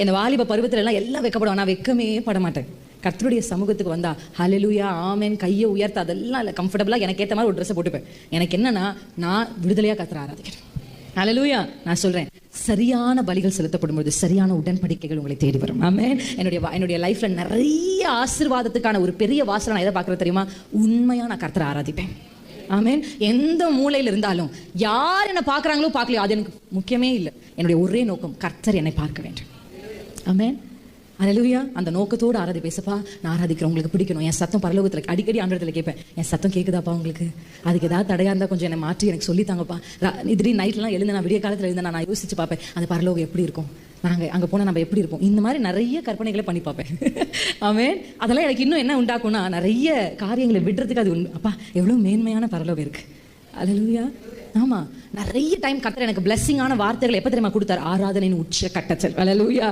இந்த வாலிப பருவத்துல எல்லாம் எல்லாம் வெக்கப்படுவேன், நான் வெக்கமே பட மாட்டேன். கர்த்தருடைய சமூகத்துக்கு வந்தா ஹல்லேலூயா ஆமென் கையை உயர்த்த அதெல்லாம் இல்லை, கம்ஃபர்டபுளாக எனக்கு ஏற்ற மாதிரி ஒரு ட்ரெஸ்ஸை போட்டுப்பேன். எனக்கு என்னன்னா நான் விடுதலையாக கர்த்தரை ஆராதிக்கிறேன். ஹல்லேலூயா. நான் சொல்றேன், சரியான பலிகள் செலுத்தப்படும் போது சரியான உடன்படிக்கைகள் உங்களை தேடி வரும். ஆமென். என்னுடைய லைஃப்ல நிறைய ஆசீர்வாதத்துக்கான ஒரு பெரிய வாசலை நான் எதை பார்க்குறது தெரியுமா? உண்மையா நான் கர்த்தரை ஆராதிப்பேன். ஆமென். எந்த மூலையில் இருந்தாலும் யார் என்னை பார்க்குறாங்களோ பார்க்கலையோ அது எனக்கு முக்கியமே இல்லை. என்னுடைய ஒரே நோக்கம் கர்த்தர் என்னை பார்க்க வேண்டும். ஆமென். ஹல்லேலூயா. அந்த நோக்கத்தோடு ஆராதி பேசப்பா, நான் ஆராதிக்கிறேன், உங்களுக்கு பிடிக்கணும், என் சத்தம் பரலோகத்தில் அடிக்கடி ஆண்டவரத்தில் கேட்பேன், என் சத்தம் கேட்குதாப்பா உங்களுக்கு? அதுக்கு ஏதாவது தடையாக இருந்தால் கொஞ்சம் என்னை மாற்றி எனக்கு சொல்லித்தாங்கப்பா. திடீர்னு நைட்லாம் எழுந்து நான் விடிய காலத்தில் எழுந்து நான் யோசிச்சு பார்ப்பேன், அந்த பரலோகம் எப்படி இருக்கும், நாங்கள் அங்கே போனால் நம்ம எப்படி இருப்போம், இந்த மாதிரி நிறைய கற்பனைகளை பண்ணி பார்ப்பேன். ஆமென். அதெல்லாம் எனக்கு இன்னும் என்ன உண்டாக்கும்னா, நிறைய காரியங்களை விடுறதுக்கு அது அப்பா எவ்வளோ மேன்மையான பரலோகம் இருக்குது. ஹல்லேலூயா. ஆமாம், நிறைய டைம் கர்த்தர் எனக்கு பிளெஸ்ஸிங்கான வார்த்தைகள் எப்போ தெரியுமா கொடுத்தாரு? ஆராதனையின் உச்ச கட்டத்தில். ஹல்லேலூயா.